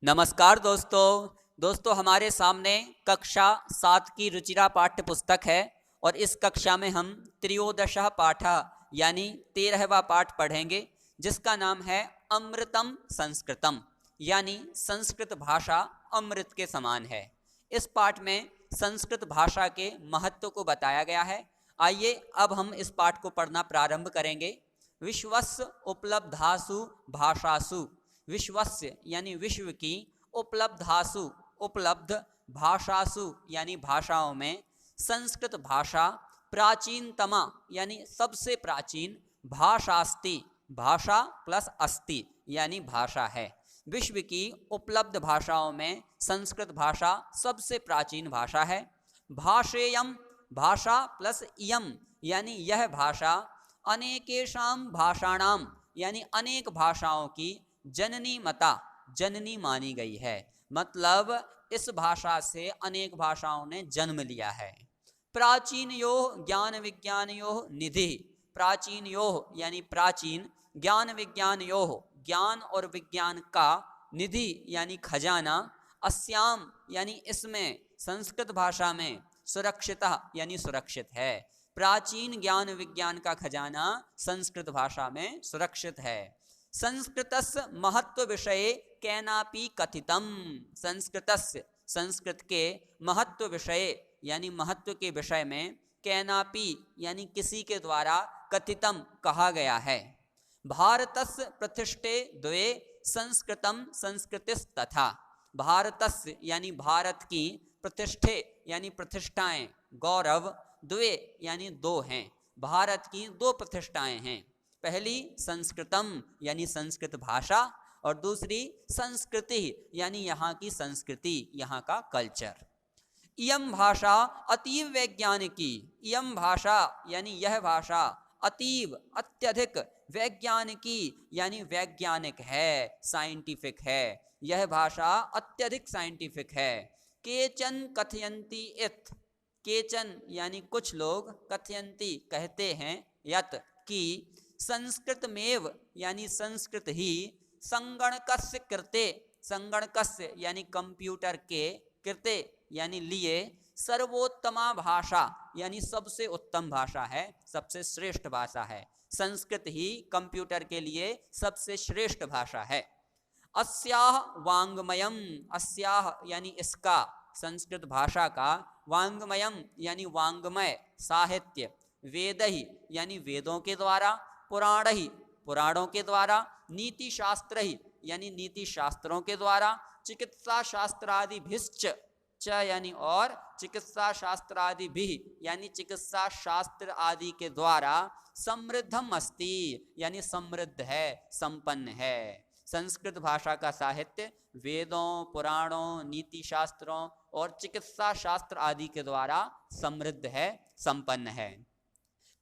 नमस्कार दोस्तों हमारे सामने कक्षा 7 की रुचिरा पाठ्य पुस्तक है और इस कक्षा में हम त्रयोदशः पाठः यानी 13वां पाठ पढ़ेंगे, जिसका नाम है अमृतम संस्कृतम, यानी संस्कृत भाषा अमृत के समान है। इस पाठ में संस्कृत भाषा के महत्व को बताया गया है। आइए अब हम इस पाठ को पढ़ना प्रारंभ करेंगे। विश्वस्य उपलब्धासु भाषासु, विश्वस्य यानी विश्व की, उपलब्धासु उपलब्ध, भाषासु यानी भाषाओं में, संस्कृत भाषा प्राचीनतमा यानी सबसे प्राचीन, भाषास्ति भाषा प्लस अस्ति यानी भाषा है। विश्व की उपलब्ध भाषाओं में संस्कृत भाषा सबसे प्राचीन भाषा है। भाषेयम भाषा प्लस इयम यानी यह भाषा, अनेकेषां भाषाणाम यानी अनेक भाषाओं की, जननी मता जननी मानी गई है। मतलब इस भाषा से अनेक भाषाओं ने जन्म लिया है। प्राचीन यो ज्ञान विज्ञान यो निधि, प्राचीन यो यानी प्राचीन, ज्ञान विज्ञान यो ज्ञान और विज्ञान का, निधि यानी खजाना, अस्याम यानी इसमें, संस्कृत भाषा में, सुरक्षिता यानी सुरक्षित है। प्राचीन ज्ञान विज्ञान का खजाना संस्कृत भाषा में सुरक्षित है। संस्कृतस्य महत्व विषये केनापि कथितम, संस्कृतस्य संस्कृत के, महत्व विषये यानी महत्व के विषय में, केनापि यानी किसी के द्वारा, कथितम कहा गया है। भारतस्य प्रतिष्ठे द्वे संस्कृतम संस्कृतिस्तथा, भारतस्य यानी भारत की, प्रतिष्ठे यानी प्रतिष्ठाएं, गौरव, द्वे यानी दो हैं, भारत की दो प्रतिष्ठाएं हैं। पहली संस्कृतम यानी संस्कृत भाषा और दूसरी संस्कृति यानी यहाँ की संस्कृति, यहाँ का कल्चर। इयम भाषा अतीव वैज्ञानिकी, इयम भाषा यानी यह भाषा, अतीव अत्यधिक, वैज्ञानिकी यानी वैज्ञानिक है, साइंटिफिक है, यह भाषा अत्यधिक साइंटिफिक है। केचन कथयन्ति इत्, केचन यानी कुछ लोग, कथयन्ति कहते हैं, यत् की, संस्कृतमेव यानी संस्कृत ही, संगणकस्य कृते, संगणकस्य यानी कंप्यूटर के, कृते यानी लिए, सर्वोत्तमा भाषा यानी सबसे उत्तम भाषा है, सबसे श्रेष्ठ भाषा है, संस्कृत ही कंप्यूटर के लिए सबसे श्रेष्ठ भाषा है। अस्याह वाङ्मयम, अस्याह यानी इसका, संस्कृत भाषा का, वाङ्मयम यानी वाङ्मय साहित्य, वेदहि यानी वेदों के द्वारा, पुराणहि पुराणों के द्वारा, नीति शास्त्रहि यानी नीति शास्त्रों के द्वारा, चिकित्सा शास्त्रादिभिश्च, च यानी और, चिकित्सा शास्त्रादि भी यानी चिकित्सा शास्त्र आदि के द्वारा, समृद्धम अस्ति यानी समृद्ध है, संपन्न है। संस्कृत भाषा का साहित्य वेदों, पुराणों, नीति शास्त्रों और चिकित्सा शास्त्र आदि के द्वारा समृद्ध है, संपन्न है।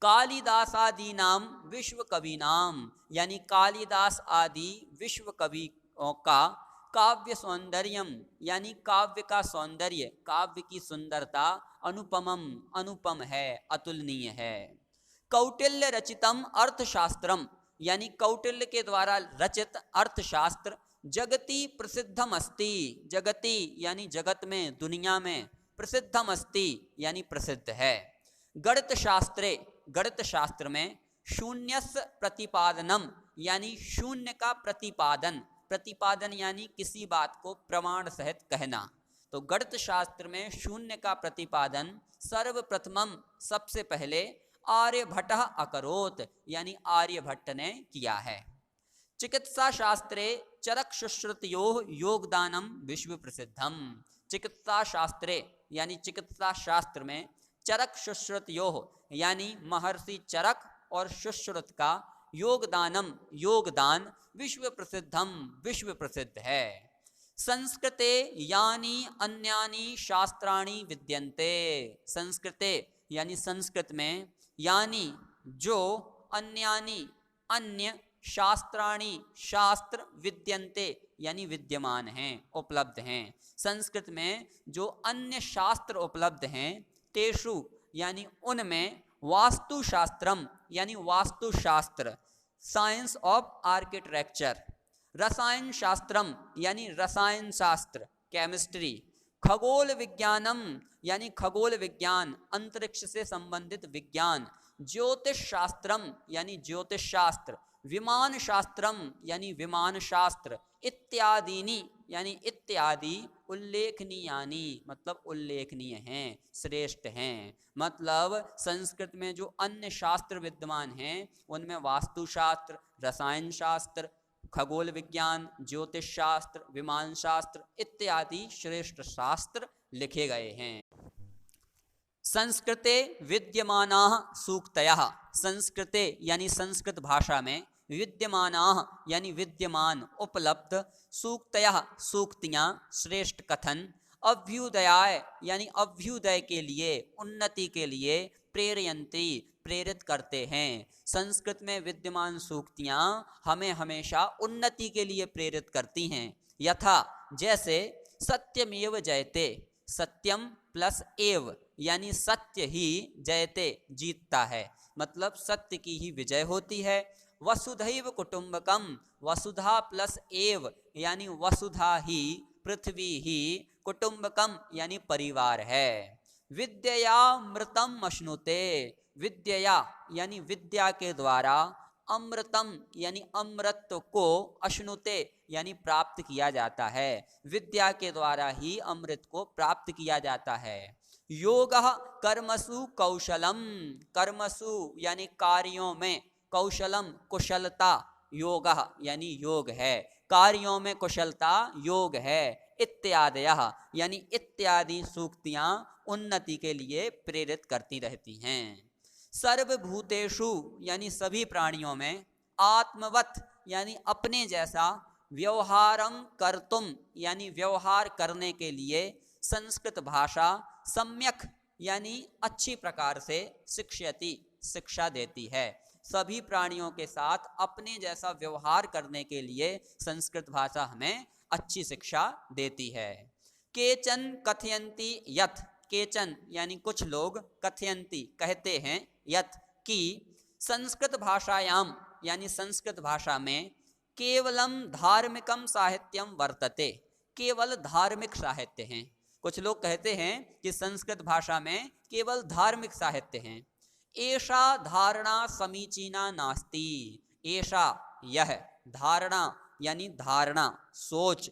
कालिदासादीनाम विश्व कवीनाम यानी कालिदास आदि विश्व कवियों का, काव्य सौंदर्यम यानी काव्य का सौंदर्य, काव्य की सुंदरता, अनुपमम अनुपम है, अतुलनीय है। कौटिल्य रचितम अर्थशास्त्रम यानी कौटिल्य के द्वारा रचित अर्थशास्त्र, जगति प्रसिद्धम अस्ति, जगति यानी जगत में, दुनिया में, प्रसिद्धम अस्ति यानी प्रसिद्ध है। गणित शास्त्रे, गणित शास्त्र में, शून्यस्य प्रतिपादनम यानी शून्य का प्रतिपादन, प्रतिपादन यानी किसी बात को प्रमाण सहित कहना, तो गणित शास्त्र में शून्य का प्रतिपादन सर्वप्रथमम सबसे पहले, आर्यभट्टः अकरोत् यानी आर्यभट्ट ने किया है। चिकित्सा शास्त्रे चरक शुश्रुतयोः योगदानम विश्व प्रसिद्धम, चिकित्सा शास्त्रे यानी चिकित्सा शास्त्र में, चरक शुश्रुतयोः यानी महर्षि चरक और शुश्रुत का, योगदानम योगदान, विश्व प्रसिद्धम विश्व प्रसिद्ध है। संस्कृते यानी अन्यानि शास्त्राणि विद्यन्ते, संस्कृते यानी संस्कृत में, यानी जो, अन्यानि अन्य, शास्त्राणि शास्त्र, विद्यन्ते यानी विद्यमान हैं, उपलब्ध हैं, संस्कृत में जो अन्य शास्त्र उपलब्ध हैं, तेषु यानी उनमें, वास्तुशास्त्रम यानी वास्तुशास्त्र, साइंस ऑफ आर्किटेक्चर, रसायन शास्त्रम यानी रसायन शास्त्र केमिस्ट्री, खगोल विज्ञानम यानी खगोल विज्ञान अंतरिक्ष से संबंधित विज्ञान, ज्योतिष शास्त्रम यानी ज्योतिष शास्त्र, विमान शास्त्रम यानी विमान शास्त्र, इत्यादीनी यानी इत्यादि, उल्लेखनीयानी मतलब उल्लेखनीय हैं, श्रेष्ठ हैं। मतलब संस्कृत में जो अन्य शास्त्र विद्यमान हैं उनमें वास्तुशास्त्र, रसायन शास्त्र, खगोल विज्ञान, ज्योतिष शास्त्र, विमान शास्त्र इत्यादि श्रेष्ठ शास्त्र लिखे गए हैं। संस्कृते विद्यमानाः सूक्तयः, संस्कृते यानी संस्कृत भाषा में, विद्यमानाः यानी विद्यमान उपलब्ध, सूक्तयः सूक्तियाँ श्रेष्ठ कथन, अभ्युदयाय यानी अभ्युदय के लिए उन्नति के लिए, प्रेरयन्ति प्रेरित करते हैं। संस्कृत में विद्यमान सूक्तियाँ हमें हमेशा उन्नति के लिए प्रेरित करती हैं। यथा जैसे सत्यमेव जयते, सत्यम प्लस एव यानी सत्य ही जयते जीतता है, मतलब सत्य की ही विजय होती है। वसुधैव कुटुंबकम, वसुधा प्लस एव यानी वसुधा ही, पृथ्वी ही, कुटुंबकम यानी परिवार है। विद्यामृतम अश्नुते, विद्या यानी विद्या के द्वारा, अमृतम यानी अमृत को, अश्नुते यानी प्राप्त किया जाता है, विद्या के द्वारा ही अमृत को प्राप्त किया जाता है। योगः कर्मसु कौशलम, कर्मसु यानी कार्यों में, कौशलम कुशलता, योगः यानी योग है, कार्यों में कुशलता योग है। इत्यादयः यानी इत्यादि सूक्तियाँ उन्नति के लिए प्रेरित करती रहती हैं। सर्वभूतेषु यानी सभी प्राणियों में, आत्मवत यानी अपने जैसा, व्यवहारम कर्तुम यानी व्यवहार करने के लिए, संस्कृत भाषा सम्यक यानी अच्छी प्रकार से, शिक्षयति शिक्षा देती है। सभी प्राणियों के साथ अपने जैसा व्यवहार करने के लिए संस्कृत भाषा हमें अच्छी शिक्षा देती है। केचन कथयन्ति यत्, केचन यानी कुछ लोग, कथयन्ति कहते हैं, यत् कि, संस्कृत भाषायाम यानी संस्कृत भाषा में, केवलम धार्मिकम साहित्यम वर्तते, केवल धार्मिक साहित्य हैं। कुछ लोग कहते हैं कि संस्कृत भाषा में केवल धार्मिक साहित्य हैं। एषा धारणा समीचीना नास्ति, एषा यह, धारणा यानी धारणा सोच,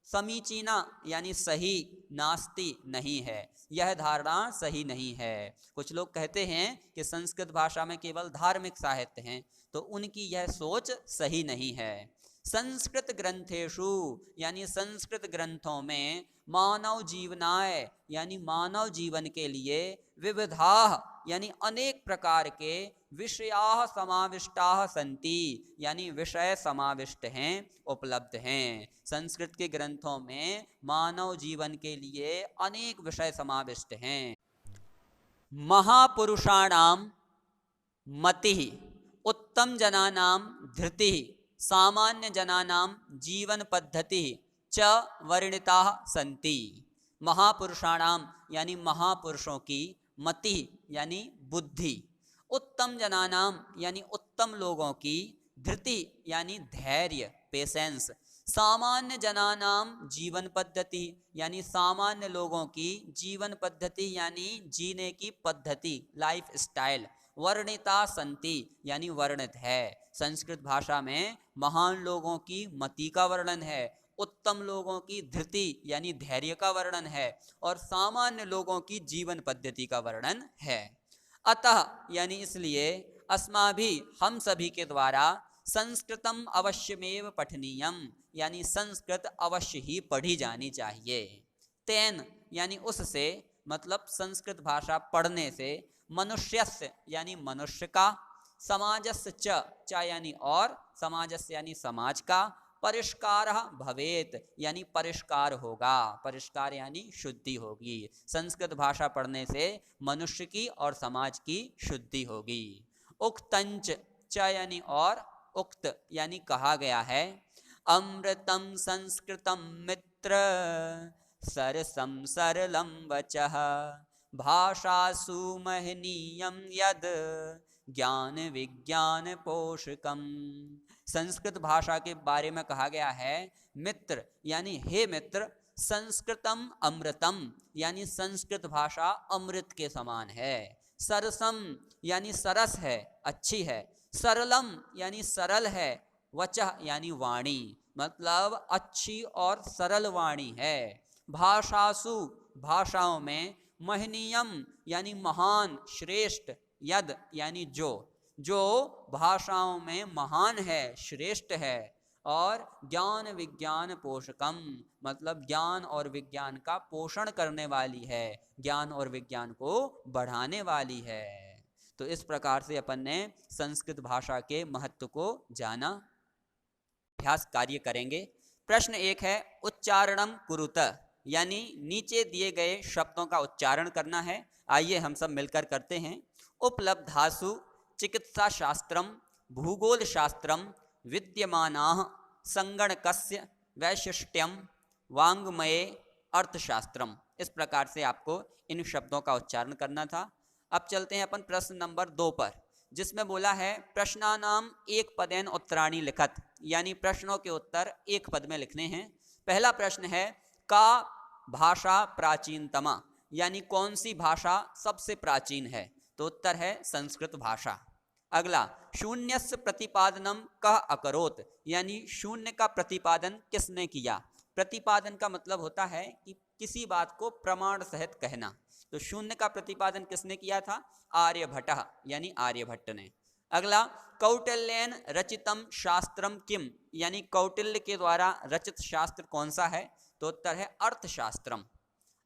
समीचीना यानी सही, नास्ति नहीं है, यह धारणा सही नहीं है। कुछ लोग कहते हैं कि संस्कृत भाषा में केवल धार्मिक साहित्य हैं, तो उनकी यह सोच सही नहीं है। संस्कृत ग्रंथेषु यानी संस्कृत ग्रंथों में, मानव जीवनाय यानी मानव जीवन के लिए, विविधाः यानी अनेक प्रकार के, विषयाः समाविष्टाः सन्ति यानी विषय समाविष्ट हैं, उपलब्ध हैं। संस्कृत के ग्रंथों में मानव जीवन के लिए अनेक विषय समाविष्ट हैं। महापुरुषाणाम मतिः, उत्तम जनानां धृतिः, सामान्य जनानां जीवन पद्धति च वर्णिताः सन्ति। महापुरुषाणाम यानी महापुरुषों की, मति यानी बुद्धि, उत्तम जनानाम यानी उत्तम लोगों की, धृति यानी धैर्य पेशेंस, सामान्य जनानाम जीवन पद्धति यानी सामान्य लोगों की जीवन पद्धति यानी जीने की पद्धति, लाइफ स्टाइल, वर्णिता संति यानी वर्णित है। संस्कृत भाषा में महान लोगों की मति का वर्णन है, उत्तम लोगों की धृति यानी धैर्य का वर्णन है, और सामान्य लोगों की जीवन पद्धति का वर्णन है। अतः यानी इसलिए, अस्माभि हम सभी के द्वारा, संस्कृतम अवश्यमेव पठनीयम यानी संस्कृत अवश्य ही पढ़ी जानी चाहिए। तेन यानी उससे, मतलब संस्कृत भाषा पढ़ने से, मनुष्यस्य यानी मनुष्य का, समाजस्य च यानी और, समाजस्य यानी समाज का, परिष्कारः भवेत यानी परिष्कार होगा, परिष्कार यानी शुद्धि होगी। संस्कृत भाषा पढ़ने से मनुष्य की और समाज की शुद्धि होगी। उक्तंच च यानी और, उक्त यानी कहा गया है। अमृतम संस्कृतम मित्र सरसम सरलम वचः भाषासु महनीयम यद ज्ञान विज्ञान पोषकम। संस्कृत भाषा के बारे में कहा गया है मित्र यानी हे मित्र, संस्कृतम अमृतम यानी संस्कृत भाषा अमृत के समान है। सरसम यानी सरस है, अच्छी है। सरलम यानी सरल है। वचः यानी वाणी, मतलब अच्छी और सरल वाणी है। भाषासु भाषाओं में। महनीयम यानी महान श्रेष्ठ। यद यानी जो भाषाओं में महान है, श्रेष्ठ है। और ज्ञान विज्ञान पोषकम मतलब ज्ञान और विज्ञान का पोषण करने वाली है, ज्ञान और विज्ञान को बढ़ाने वाली है। तो इस प्रकार से अपन ने संस्कृत भाषा के महत्व को जाना। अभ्यास कार्य करेंगे। प्रश्न 1 है उच्चारणम कुरुत, यानी नीचे दिए गए शब्दों का उच्चारण करना है। आइए हम सब मिलकर करते हैं। उपलब्धासु चिकित्सा शास्त्रम भूगोल शास्त्रम विद्यमानाः संगणकस्य वैशिष्ट्यम वाङ्मये अर्थशास्त्रम। इस प्रकार से आपको इन शब्दों का उच्चारण करना था। अब चलते हैं अपन प्रश्न नंबर 2 पर, जिसमें बोला है प्रश्नानाम एक पदेन उत्तराणि लिखत, यानी प्रश्नों के उत्तर एक पद में लिखने हैं। पहला प्रश्न है का भाषा प्राचीनतमा, यानी कौन सी भाषा सबसे प्राचीन है? तो उत्तर है संस्कृत भाषा। अगला शून्यस्य प्रतिपादनम कः अकरोत, यानी शून्य का प्रतिपादन किसने किया? प्रतिपादन का मतलब होता है कि किसी बात को प्रमाण सहित कहना। तो शून्य का प्रतिपादन किसने किया था? आर्यभट्टः, यानी आर्यभट्ट ने। अगला कौटिल्येन रचितम शास्त्रम किम, यानी कौटिल्य के द्वारा रचित शास्त्र कौन सा है? तो उत्तर है अर्थशास्त्रम।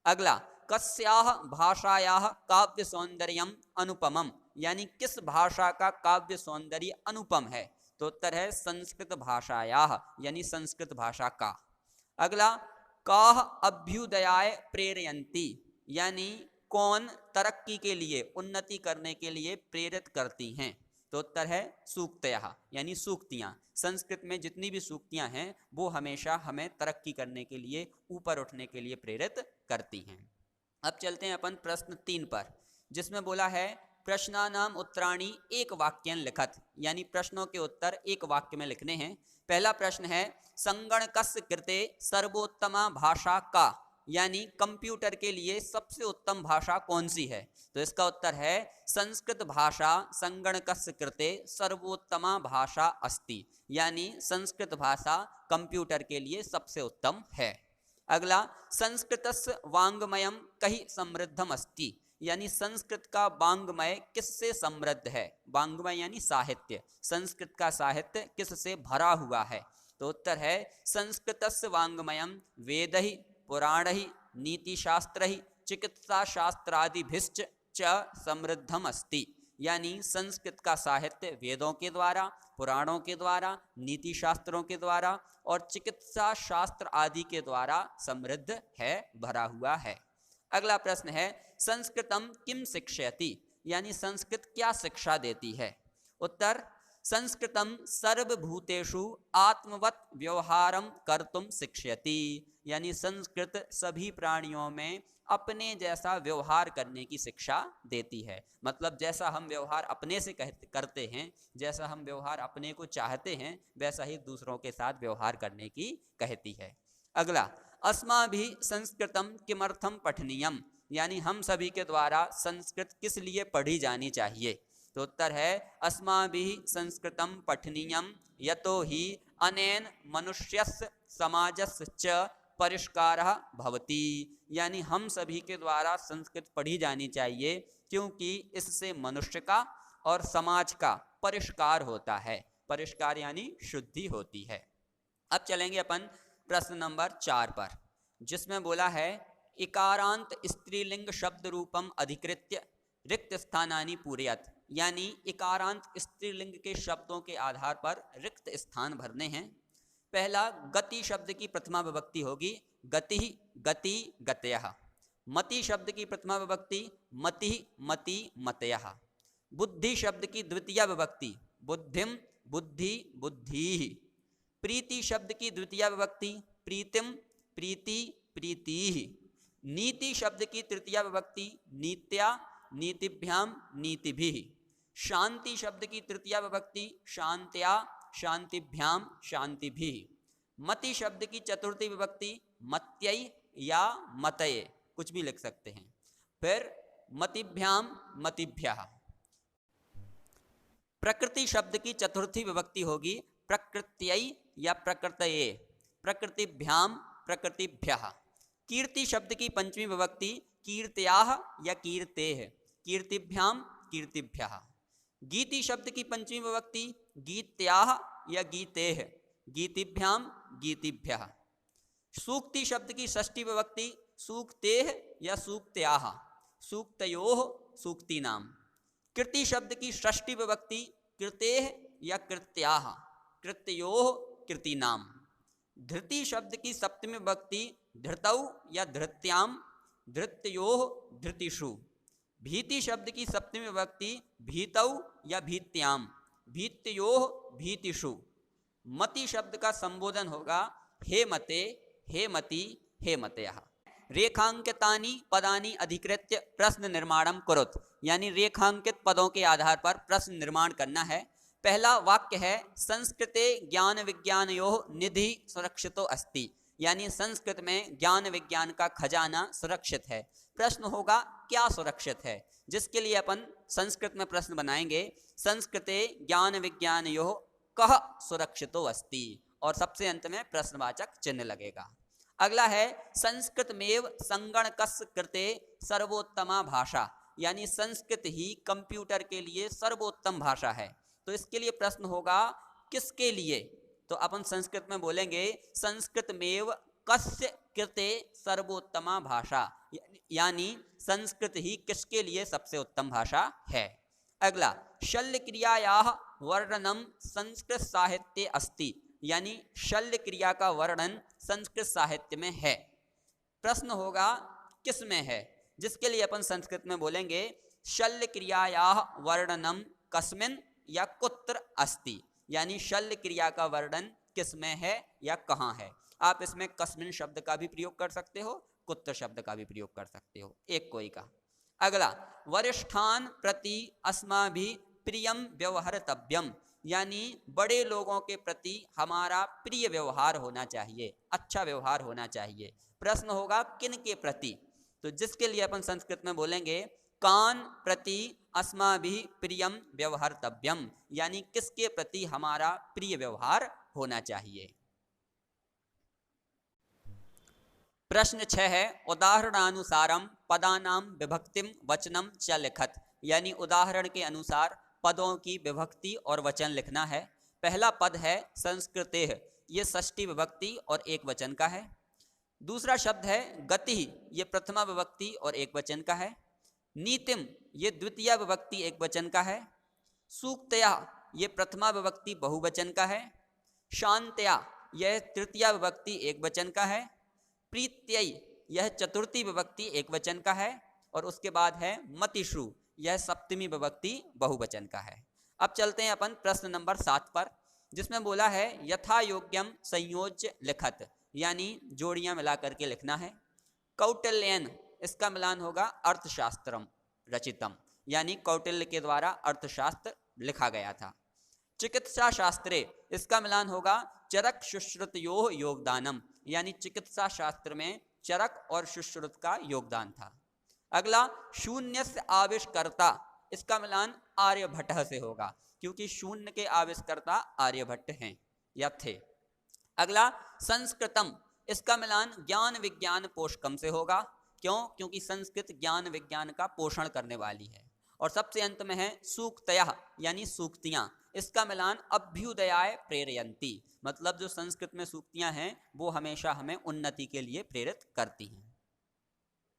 अगला कस्याः भाषायाः काव्य सौंदर्यम अनुपमम, यानी किस भाषा का काव्य सौंदर्य अनुपम है? तो उत्तर है संस्कृत भाषायाः, यानी संस्कृत भाषा का। अगला काः अभ्युदयाय प्रेरयन्ति, यानी कौन तरक्की के लिए, उन्नति करने के लिए प्रेरित करती हैं? तो उत्तर है सूक्तयः, यानी सूक्तियाँ। संस्कृत में जितनी भी सूक्तियाँ हैं वो हमेशा हमें तरक्की करने के लिए, ऊपर उठने के लिए प्रेरित करती हैं। अब चलते हैं अपन प्रश्न 3 पर, जिसमें बोला है प्रश्नानाम उत्तराणि एक वाक्यन लिखत, यानी प्रश्नों के उत्तर एक वाक्य में लिखने हैं। पहला प्रश्न है संगणकस्य कृते सर्वोत्तमा भाषा का, यानी कंप्यूटर के लिए सबसे उत्तम भाषा कौन सी है? तो इसका उत्तर है संस्कृत भाषा संगणकस्य कृते सर्वोत्तमा भाषा अस्ति, यानी संस्कृत भाषा कंप्यूटर के लिए सबसे उत्तम है। अगला संस्कृतस्य वाङ्मयम कहि समृद्धम अस्ति, यानी संस्कृत का वाङ्मय किससे समृद्ध है? वाङ्मय यानी साहित्य, संस्कृत का साहित्य किससे भरा हुआ है? तो उत्तर है संस्कृतस्य वाङ्मयम वेदैः पुराणैः नीतिशास्त्रैः चिकित्साशास्त्रादिभिश्च च समृद्धम अस्ति, यानी संस्कृत का साहित्य वेदों के द्वारा, पुराणों के द्वारा, नीति शास्त्रों के द्वारा और चिकित्सा शास्त्र आदि के द्वारा समृद्ध है, भरा हुआ है। अगला प्रश्न है संस्कृतम किम शिक्षयति, यानी संस्कृत क्या शिक्षा देती है? उत्तर संस्कृतम सर्वभूतेषु आत्मवत् व्यवहारम कर्तुम शिक्षयति, यानी संस्कृत सभी प्राणियों में अपने जैसा व्यवहार करने की शिक्षा देती है। मतलब जैसा हम व्यवहार अपने से करते हैं, जैसा हम व्यवहार अपने को चाहते हैं, वैसा ही दूसरों के साथ व्यवहार करने की कहती है। अगला अस्माभिः संस्कृतम किमर्थम पठनीयम, यानी हम सभी के द्वारा संस्कृत किस लिए पढ़ी जानी चाहिए? तो उत्तर है अस्माभिः संस्कृतम पठनीयम यतो हि अनेन मनुष्यस्य समाजस्य च परिष्कारः भवति, यानी हम सभी के द्वारा संस्कृत पढ़ी जानी चाहिए क्योंकि इससे मनुष्य का और समाज का परिष्कार होता है। परिष्कार यानी शुद्धि होती है। अब चलेंगे अपन प्रश्न नंबर 4 पर, जिसमें बोला है इकारांत स्त्रीलिंग शब्द रूपम अधिकृत्य रिक्त स्थानानि पूरयत, यानी इकारांत स्त्रीलिंग के शब्दों के आधार पर रिक्त स्थान भरने हैं। पहला गति शब्द की प्रथमा विभक्ति होगी गति, गति, गतयः। मति शब्द की प्रथमा विभक्ति मति, मति, मतयः। बुद्धि शब्द की द्वितीय विभक्ति बुद्धिम, बुद्धि, बुद्धिः। प्रीति शब्द की द्वितीय विभक्ति प्रीतिम, प्रीति, प्रीतिः। नीति शब्द की तृतीय विभक्ति नीत्या, नीतिभ्याम, नीतिभिः। शांति शब्द की तृतीय विभक्ति शांत्या, शांतिभ्याम शांतिभिः। मति शब्द की चतुर्थी विभक्ति मत्यई या मतये, कुछ भी लिख सकते हैं। फिर मतिभ्याम मतिभ्यः। प्रकृति शब्द की चतुर्थी विभक्ति होगी प्रकृत्यई या प्रकृतये, प्रकृतिभ्याम प्रकृतिभ्यः। कीर्ति शब्द की पंचमी विभक्ति कीर्त्याः या कीर्तेः, कीर्तिभ्याम कीर्तिभ्यः। गीति शब्द की पंचमी विभक्ति गीत्याः या गीतेः, गीतिभ्याम गीतिभ्यः। सूक्ति शब्द की षष्ठी विभक्ति सूक्तेः या सूक्त्याः, सूक्तयोः सूक्तीनाम। कृति शब्द की षष्ठी विभक्ति कृतेः या कृत्याः, कृत्योः कृतीनाम। धृति शब्द की सप्तमी विभक्ति धृतौ या धृत्याम, धृत्योः धृतिषु। भीति शब्द की सप्तमी विभक्ति भीतौ या भीत्याम, भीत्योः भीतिषु। मति शब्द का संबोधन होगा हे मते, हे मति, हे मतयः। रेखांकितानि पदानि अधिकृत्य प्रश्न निर्माणम कुरुत, यानी रेखांकित पदों के आधार पर प्रश्न निर्माण करना है। पहला वाक्य है संस्कृते ज्ञान विज्ञानयोः निधि सुरक्षितो अस्ति, यानी संस्कृत में ज्ञान विज्ञान का खजाना सुरक्षित है। प्रश्न होगा क्या सुरक्षित है, जिसके लिए अपन संस्कृत में प्रश्न बनाएंगे संस्कृते ज्ञान विज्ञानयोः कः सुरक्षितो अस्ति, और सबसे अंत में प्रश्नवाचक चिन्ह लगेगा। अगला है संस्कृतमेव संगणकस्य कृते सर्वोत्तमा भाषा, यानी संस्कृत ही कंप्यूटर के लिए सर्वोत्तम भाषा है। तो इसके लिए प्रश्न होगा किसके लिए, तो अपन संस्कृत में बोलेंगे संस्कृतमेव कस्य कृते सर्वोत्तमा भाषा, यानी संस्कृत ही किसके लिए सबसे उत्तम भाषा है। अगला शल्य क्रियायाः वर्णनम संस्कृत साहित्ये अस्ति, यानी शल्य क्रिया का वर्णन संस्कृत साहित्य में है। प्रश्न होगा किस में है, जिसके लिए अपन संस्कृत में बोलेंगे शल्य क्रियायाः वर्णनम कस्मिन् या कुत्र अस्ति, यानी शल्य क्रिया का वर्णन किस में है या कहाँ है। आप इसमें कस्मिन् शब्द का भी प्रयोग कर सकते हो, कुत्र शब्द का भी प्रयोग कर सकते हो, एक कोई का। अगला वरिष्ठान प्रति अस्माभिः प्रियम व्यवहर्तव्यम, यानी बड़े लोगों के प्रति हमारा प्रिय व्यवहार होना चाहिए, अच्छा व्यवहार होना चाहिए। प्रश्न होगा किन के प्रति, तो जिसके लिए अपन संस्कृत में बोलेंगे कान प्रति अस्माभिः प्रियम व्यवहर्तव्यम, यानी किसके प्रति हमारा प्रिय व्यवहार होना चाहिए। प्रश्न 6 है उदाहरणानुसारम पदानां विभक्तिम वचनम च लिखत, यानी उदाहरण के अनुसार पदों की विभक्ति और वचन लिखना है। पहला पद है संस्कृतेः, ये षष्ठी विभक्ति और एक वचन का है। दूसरा शब्द है गति, ये प्रथमा विभक्ति और एक वचन का है। नीतिम, ये द्वितीय विभक्ति एक वचन का है। सूक्तया, ये प्रथमा विभक्ति बहुवचन का है। शांतया, यह तृतीय विभक्ति एक वचन का है। प्रीत्यय, यह चतुर्थी विभक्ति एक वचन का है। और उसके बाद है मतिषु, यह सप्तमी विभक्ति बहुवचन का है। अब चलते हैं अपन प्रश्न नंबर 7 पर, जिसमें बोला है यथा योग्यम संयोज्य लिखत, यानी जोड़ियां मिला करके लिखना है। कौटिल्यन, इसका मिलान होगा अर्थशास्त्रम रचितम, यानी कौटिल्य के द्वारा अर्थशास्त्र लिखा गया था। चिकित्सा शास्त्रे, इसका मिलान होगा चरक शुश्रुतयोः योगदानम, यानी चिकित्सा शास्त्र में चरक और सुश्रुत का योगदान था। अगला शून्यस्य आविष्कर्ता, इसका मिलान आर्यभट्ट से होगा, क्योंकि शून्य के आविष्कर्ता आर्यभट्ट हैं या थे। अगला संस्कृतम, इसका मिलान ज्ञान विज्ञान पोषकम से होगा। क्यों? क्योंकि संस्कृत ज्ञान विज्ञान का पोषण करने वाली है। और सबसे अंत में है सूक्तयः, यानी सूक्तियां, इसका मिलान अभ्युदयाय प्रेरयन्ति, मतलब जो संस्कृत में सूक्तियां हैं वो हमेशा हमें उन्नति के लिए प्रेरित करती हैं।